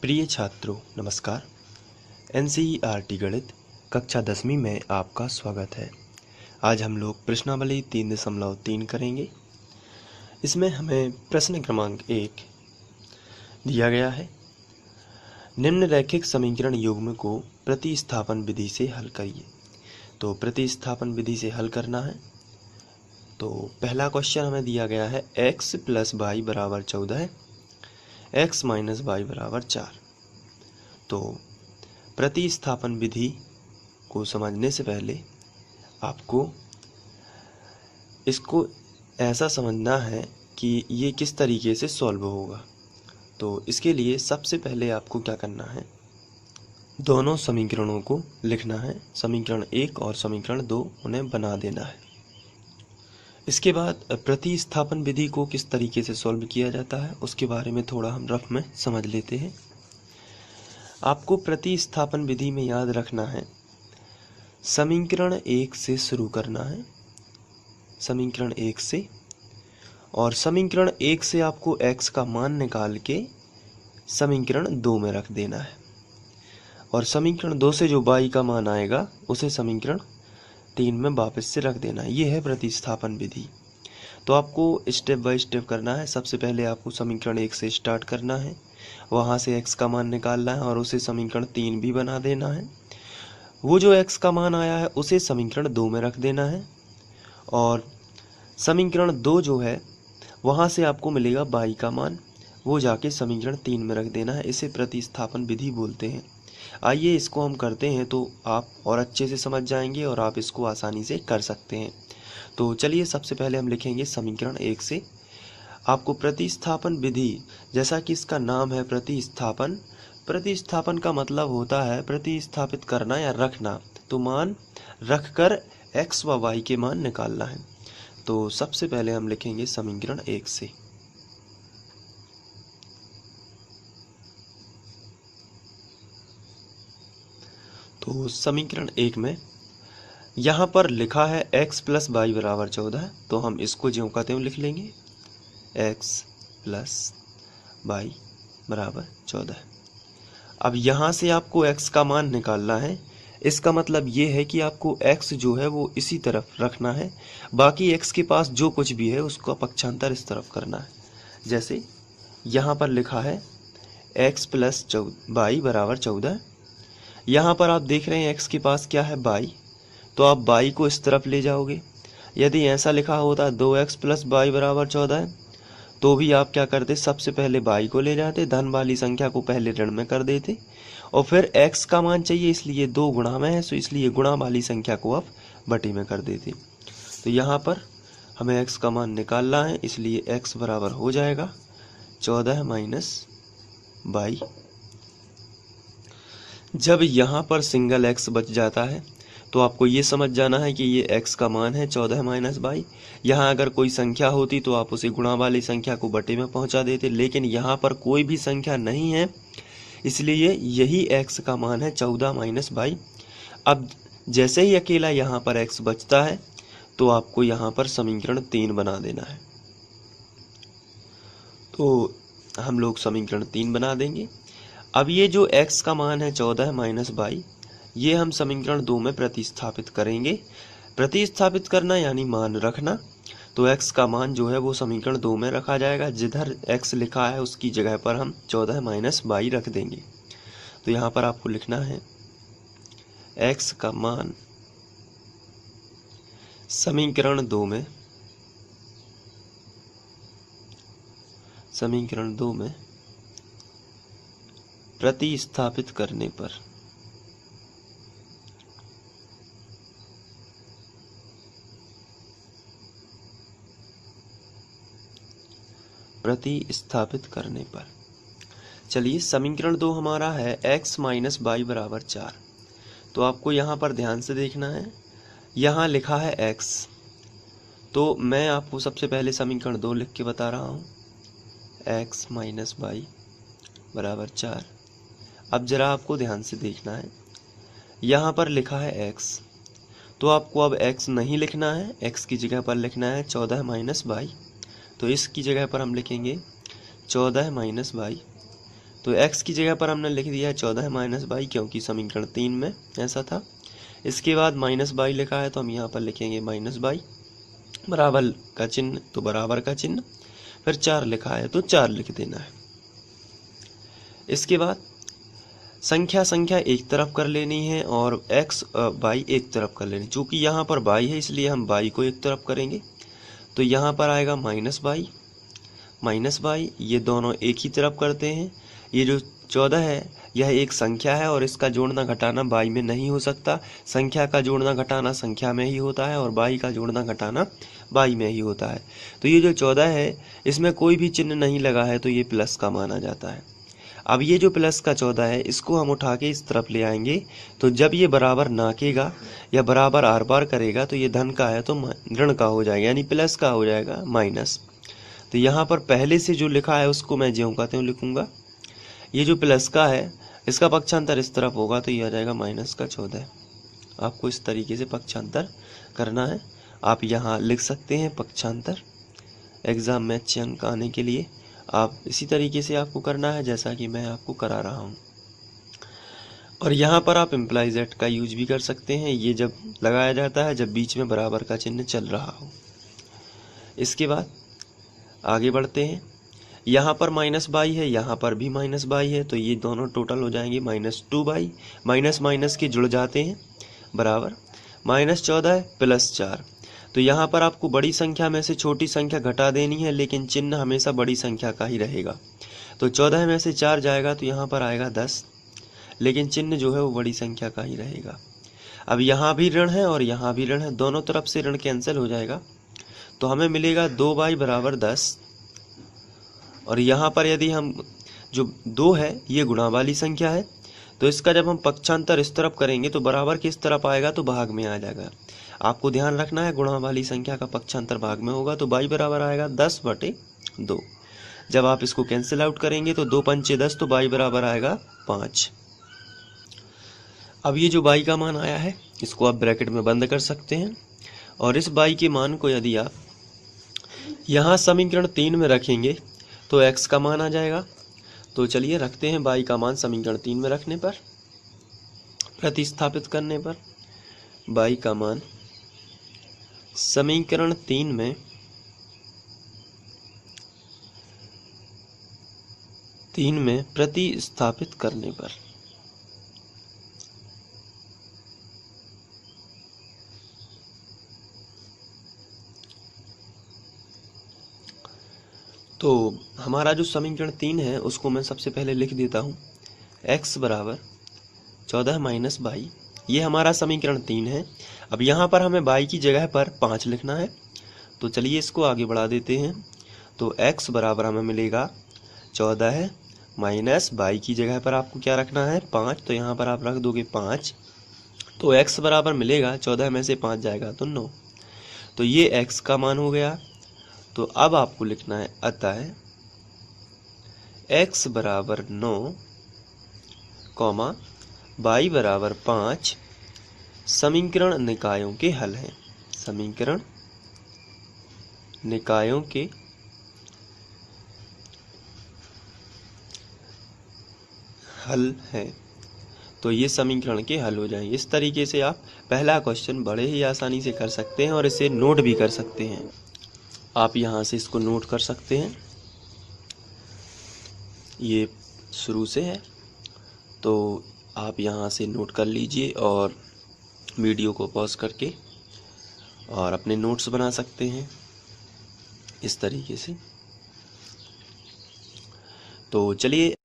प्रिय छात्रों नमस्कार। एनसीईआरटी गणित कक्षा 10वीं में आपका स्वागत है। आज हम लोग प्रश्नावली 3.3 करेंगे। इसमें हमें प्रश्न क्रमांक 1 दिया गया है, निम्न रैखिक समीकरण युग्म को प्रतिस्थापन विधि से हल करिए। तो प्रतिस्थापन विधि से हल करना है। तो पहला क्वेश्चन हमें दिया गया है x + y = 14 है, x - y = 4। तो प्रतिस्थापन विधि को समझने से पहले आपको इसको ऐसा समझना है कि ये किस तरीके से सॉल्व होगा। तो इसके लिए सबसे पहले आपको क्या करना है, दोनों समीकरणों को लिखना है। समीकरण 1 और समीकरण 2 उन्हें बना देना है। इसके बाद प्रतिस्थापन विधि को किस तरीके से सॉल्व किया जाता है उसके बारे में थोड़ा हम रफ में समझ लेते हैं। आपको प्रतिस्थापन विधि में याद रखना है, समीकरण 1 से शुरू करना है, समीकरण 1 से, और समीकरण 1 से आपको x का मान निकाल के समीकरण 2 में रख देना है, और समीकरण 2 से जो y का मान आएगा उसे समीकरण 3 में वापस से रख देना है। ये है प्रतिस्थापन विधि। तो आपको स्टेप बाय स्टेप करना है। सबसे पहले आपको समीकरण 1 से स्टार्ट करना है, वहाँ से x का मान निकालना है और उसे समीकरण 3 भी बना देना है। वो जो x का मान आया है उसे समीकरण 2 में रख देना है, और समीकरण 2 जो है वहाँ से आपको मिलेगा y का मान, वो जाके समीकरण 3 में रख देना है। इसे प्रतिस्थापन विधि बोलते हैं। आइए इसको हम करते हैं तो आप और अच्छे से समझ जाएंगे और आप इसको आसानी से कर सकते हैं। तो चलिए सबसे पहले हम लिखेंगे समीकरण 1 से। आपको प्रतिस्थापन विधि, जैसा कि इसका नाम है प्रतिस्थापन, प्रतिस्थापन का मतलब होता है प्रतिस्थापित करना या रखना। तो मान रखकर x व y के मान निकालना है। तो सबसे पहले हम लिखेंगे समीकरण 1 से। तो समीकरण 1 में यहाँ पर लिखा है x + y = 14, तो हम इसको ज्यों का त्यों लिख लेंगे, x + y = 14। अब यहाँ से आपको x का मान निकालना है। इसका मतलब ये है कि आपको x जो है वो इसी तरफ रखना है, बाकी x के पास जो कुछ भी है उसका पक्षांतर इस तरफ करना है। जैसे यहाँ पर लिखा है x + y = 14। यहाँ पर आप देख रहे हैं x के पास क्या है, y, तो आप y को इस तरफ ले जाओगे। यदि ऐसा लिखा होता 2x + y = 14 है, तो भी आप क्या करते, सबसे पहले y को ले जाते, धन वाली संख्या को पहले ऋण में कर देते, और फिर x का मान चाहिए इसलिए 2 गुणा में है, तो इसलिए गुणा वाली संख्या को आप बटे में कर देते। तो यहाँ पर हमें x का मान निकालना है, इसलिए x बराबर हो जाएगा 14 - y। जब यहाँ पर सिंगल x बच जाता है तो आपको ये समझ जाना है कि ये x का मान है 14 - y। यहाँ अगर कोई संख्या होती तो आप उसे गुणा वाली संख्या को बटे में पहुँचा देते, लेकिन यहाँ पर कोई भी संख्या नहीं है, इसलिए यही x का मान है 14 - y। अब जैसे ही अकेला यहाँ पर x बचता है तो आपको यहाँ पर समीकरण 3 बना देना है। तो हम लोग समीकरण 3 बना देंगे। अब ये जो x का मान है 14 - y, ये हम समीकरण 2 में प्रतिस्थापित करेंगे। प्रतिस्थापित करना यानी मान रखना। तो x का मान जो है वो समीकरण 2 में रखा जाएगा, जिधर x लिखा है उसकी जगह पर हम 14 - y रख देंगे। तो यहाँ पर आपको लिखना है x का मान समीकरण 2 में प्रतिस्थापित करने पर चलिए समीकरण 2 हमारा है x - y = 4। तो आपको यहाँ पर ध्यान से देखना है, यहाँ लिखा है x, तो मैं आपको सबसे पहले समीकरण 2 लिख के बता रहा हूँ, x - y = 4। अब जरा आपको ध्यान से देखना है, यहाँ पर लिखा है x, तो आपको अब x नहीं लिखना है, x की जगह पर लिखना है 14 - y। तो इसकी जगह पर हम लिखेंगे 14 - y तो x की जगह पर हमने लिख दिया है 14 माइनस बाई, क्योंकि समीकरण 3 में ऐसा था। इसके बाद माइनस बाई लिखा है तो हम यहाँ पर लिखेंगे माइनस बाई, बराबर का चिन्ह तो बराबर का चिन्ह, फिर 4 लिखा है तो 4 लिख देना है। इसके बाद संख्या एक तरफ कर लेनी है और x बाई एक तरफ कर लेनी, चूँकि यहाँ पर बाई है इसलिए हम बाई को एक तरफ करेंगे। तो यहाँ पर आएगा माइनस बाई, ये दोनों एक ही तरफ करते हैं। ये जो 14 है यह एक संख्या है और इसका जोड़ना घटाना बाई में नहीं हो सकता। संख्या का जोड़ना घटाना संख्या में ही होता है और बाई का जोड़ना घटाना बाई में ही होता है। तो ये जो 14 है इसमें कोई भी चिन्ह नहीं लगा है तो ये प्लस का माना जाता है। अब ये जो प्लस का 14 है इसको हम उठा के इस तरफ ले आएंगे, तो जब ये बराबर नाकेगा या बराबर आर पार करेगा तो ये धन का है तो ऋण का हो जाएगा, यानी प्लस का हो जाएगा माइनस। तो यहाँ पर पहले से जो लिखा है उसको मैं ज्यों का त्यों लिखूंगा। ये जो प्लस का है इसका पक्षांतर इस तरफ होगा तो ये आ जाएगा माइनस का 14। आपको इस तरीके से पक्षांतर करना है। आप यहाँ लिख सकते हैं पक्षांतर, एग्जाम में अच्छे अंक आने के लिए आप इसी तरीके से आपको करना है जैसा कि मैं आपको करा रहा हूँ। और यहाँ पर आप इम्प्लाइज एट का यूज भी कर सकते हैं, ये जब लगाया जाता है जब बीच में बराबर का चिन्ह चल रहा हो। इसके बाद आगे बढ़ते हैं। यहाँ पर माइनस बाई है, यहाँ पर भी माइनस बाई है, तो ये दोनों टोटल हो जाएंगे -2 बाई। माइनस माइनस के जुड़ जाते हैं, बराबर -14 प्लस 4। तो यहाँ पर आपको बड़ी संख्या में से छोटी संख्या घटा देनी है, लेकिन चिन्ह हमेशा बड़ी संख्या का ही रहेगा। तो 14 में से 4 जाएगा तो यहाँ पर आएगा 10, लेकिन चिन्ह जो है वो बड़ी संख्या का ही रहेगा। अब यहाँ भी ऋण है और यहाँ भी ऋण है, दोनों तरफ से ऋण कैंसिल हो जाएगा तो हमें मिलेगा 2 बाई बराबर 10। और यहाँ पर यदि हम जो 2 है ये गुणा वाली संख्या है तो इसका जब हम पक्षांतर इस तरफ करेंगे तो बराबर किस तरफ आएगा तो भाग में आ जाएगा। आपको ध्यान रखना है गुणा वाली संख्या का पक्षांतर भाग में होगा तो बाई बराबर आएगा 10/2। जब आप इसको कैंसिल आउट करेंगे तो 2 पंचे 10 तो बाई बराबर आएगा 5। अब ये जो बाई का मान आया है इसको आप ब्रैकेट में बंद कर सकते हैं और इस बाई के मान को यदि आप यहाँ समीकरण 3 में रखेंगे तो x का मान आ जाएगा। तो चलिए रखते हैं बाई का मान समीकरण 3 में रखने पर, प्रतिस्थापित करने पर बाई का मान समीकरण 3 में प्रतिस्थापित करने पर तो हमारा जो समीकरण 3 है उसको मैं सबसे पहले लिख देता हूँ। x बराबर 14 माइनस बाई, ये हमारा समीकरण 3 है। अब यहाँ पर हमें बाई की जगह पर 5 लिखना है, तो चलिए इसको आगे बढ़ा देते हैं। तो x बराबर हमें मिलेगा 14 माइनस बाई की जगह पर आपको क्या रखना है 5, तो यहाँ पर आप रख दोगे 5। तो x बराबर मिलेगा 14 में से 5 जाएगा तो 9। तो ये x का मान हो गया। तो अब आपको लिखना है अतः x बराबर 9, बाई बराबर 5 समीकरण निकायों के हल हैं। समीकरण निकायों के हल हैं। तो ये समीकरण के हल हो जाएंगे। इस तरीके से आप पहला क्वेश्चन बड़े ही आसानी से कर सकते हैं और इसे नोट भी कर सकते हैं। आप यहाँ से इसको नोट कर सकते हैं, ये शुरू से है तो आप यहाँ से नोट कर लीजिए और वीडियो को पॉज करके और अपने नोट्स बना सकते हैं इस तरीके से। तो चलिए